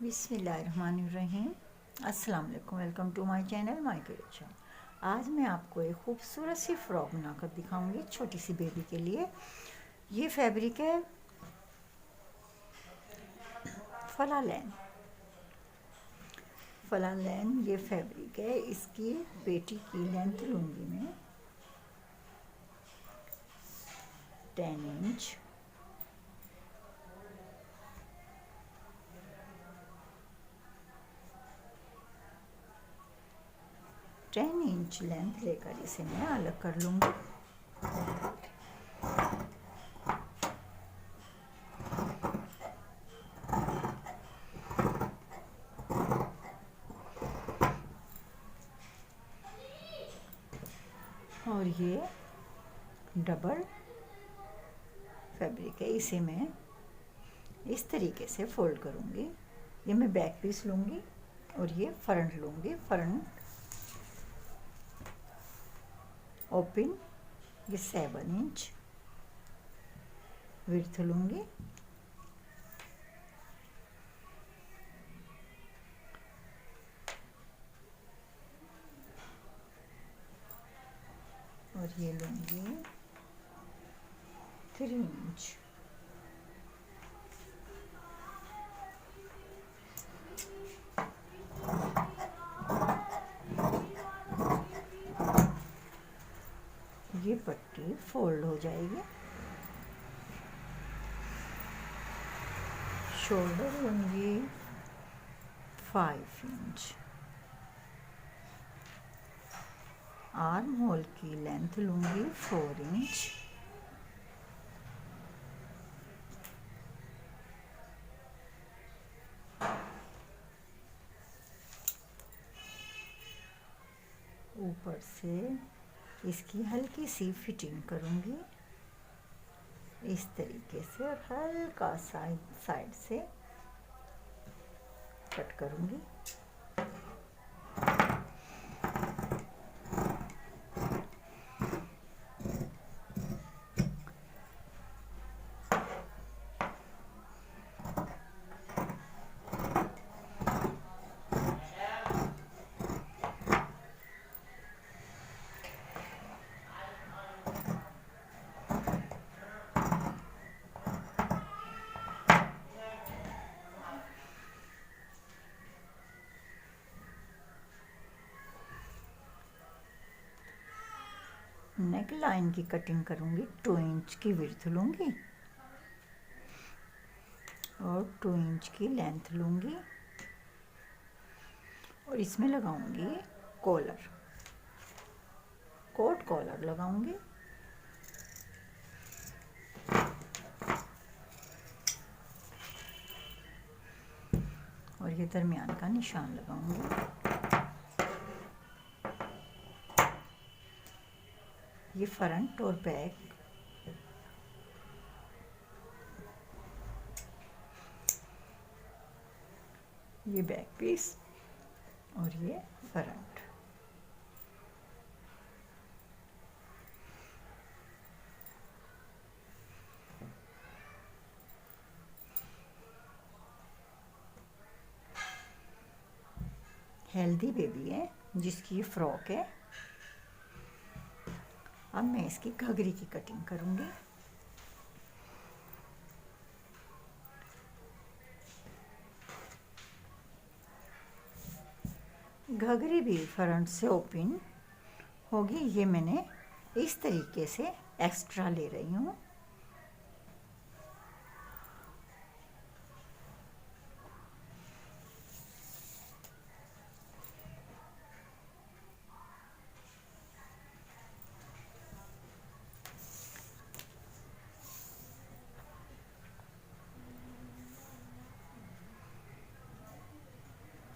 बिस्मिल्लाहिर्रहमानिर्रहीम। अस्सलाम वालेकुम। Welcome to my channel my creation. आज मैं आपको एक खूबसूरत सी फ्रॉक बनाकर दिखाऊंगी छोटी सी बेबी के लिए। ये फैब्रिक है फलालैन। फलालैन ये फैब्रिक है। इसकी पेटी की लेंथ लूँगी मैं 10 इंच। लेंथ लेकर इसे मैं अलग कर लूँगी। और ये डबल फैब्रिक है, इसे मैं इस तरीके से फोल्ड करूँगी। ये मैं बैक पीस लूँगी और ये फ्रंट लूँगी। फ्रंट ओपन ये 7 इंच विड्थ लूँगी। और ये लूँगी 3 इंच। ये पट्टी फोल्ड हो जाएगी। शोल्डर लूँगी 5 इंच। आर्म होल की लेंथ लूँगी 4 इंच। ऊपर से इसकी हल्की सी फिटिंग करूँगी इस तरीके से, और हल्का साइड से कट करूँगी। नेक लाइन की कटिंग करूँगी। 2 इंच की विड्थ लूँगी और 2 इंच की लेंथ लूँगी और इसमें लगाऊंगी कॉलर, कोट कॉलर लगाऊंगी। और ये दरमियान का निशान लगाऊंगी। ये फ्रंट और बैक ये बैक पीस और ये फ्रंट। हेल्दी बेबी है जिसकी फ्रॉक है। अब मैं इसकी घघरी की कटिंग करूँगी। घघरी भी फ्रंट से ओपन होगी। ये मैंने इस तरीके से एक्स्ट्रा ले रही हूँ।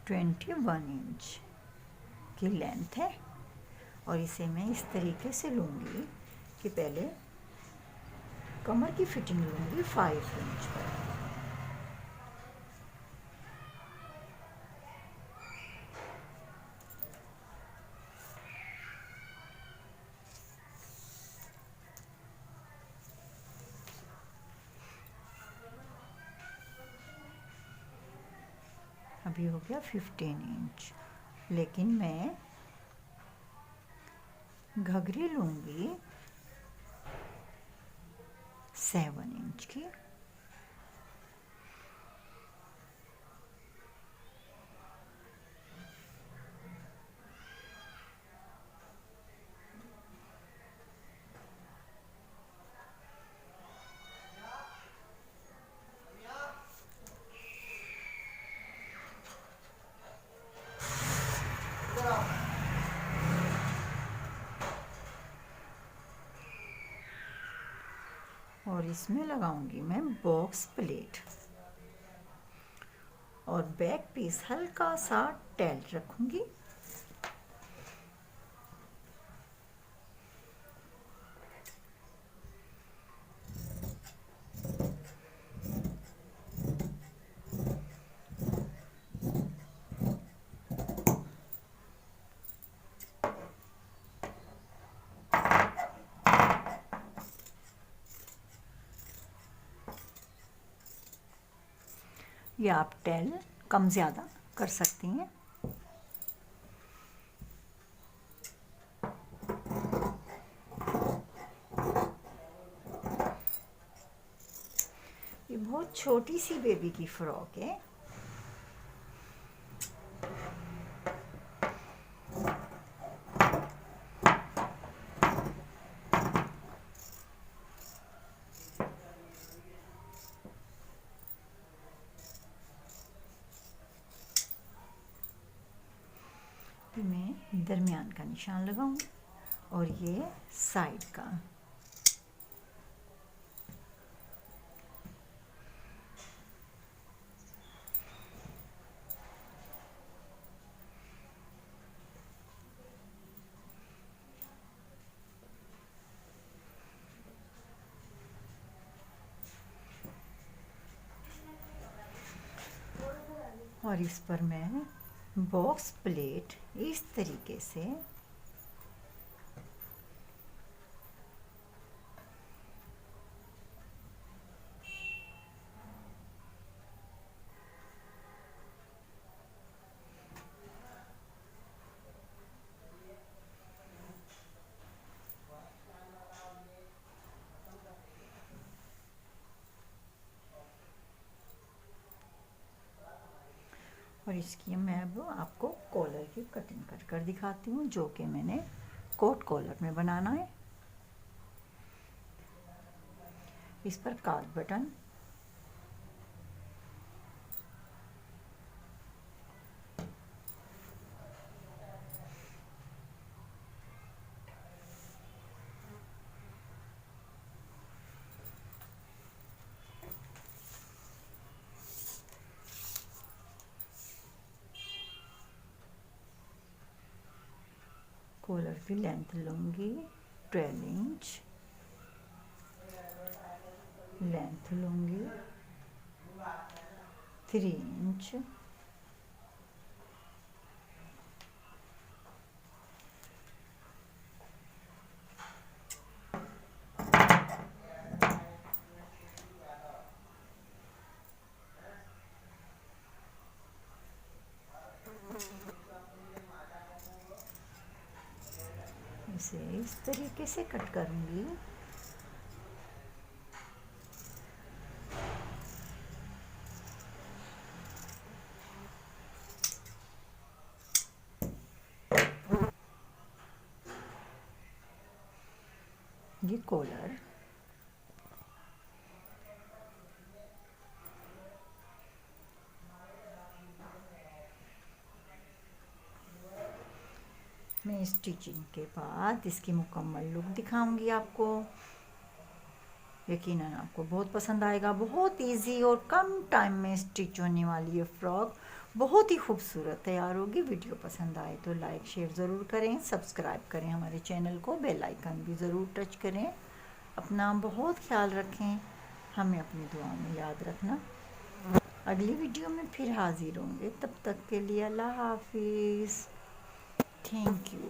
ट्वेंटी 1 इंच की लेंथ है और इसे मैं इस तरीके से लूँगी कि पहले कमर की फिटिंग लूँगी 5 इंच पर। अभी हो गया 15 इंच। लेकिन मैं घघरी लूँगी 7 इंच की। और इसमें लगाऊंगी मैं बॉक्स प्लेट और बैक पीस हल्का सा टेल रखूंगी। या आप टेल कम ज़्यादा कर सकती हैं। ये बहुत छोटी सी बेबी की फ्रॉक है। मैं दरमियान का निशान लगाऊंगी और ये साइड का। और इस पर मैं बॉक्स प्लेट इस तरीके से और इसकी मैं अब आपको कॉलर की कटिंग कर दिखाती हूँ, जो कि मैंने कोट कॉलर में बनाना है। इस पर काट बटन, कॉलर की लेंथ लूँगी 12 इंच, लेंथ लूँगी 3 इंच, इसे इस तरीके से कट करूँगी। ये कॉलर मैं स्टिचिंग के बाद इसकी मुकम्मल लुक दिखाऊंगी आपको। यकीनन आपको बहुत पसंद आएगा। बहुत इजी और कम टाइम में स्टिच होने वाली ये फ्रॉक बहुत ही खूबसूरत तैयार होगी। वीडियो पसंद आए तो लाइक शेयर ज़रूर करें, सब्सक्राइब करें हमारे चैनल को, बेल आइकन भी ज़रूर टच करें। अपना बहुत ख्याल रखें, हमें अपनी दुआ में याद रखना। अगली वीडियो में फिर हाजिर होंगे, तब तक के लिए अल्लाह हाफिज़। Thank you.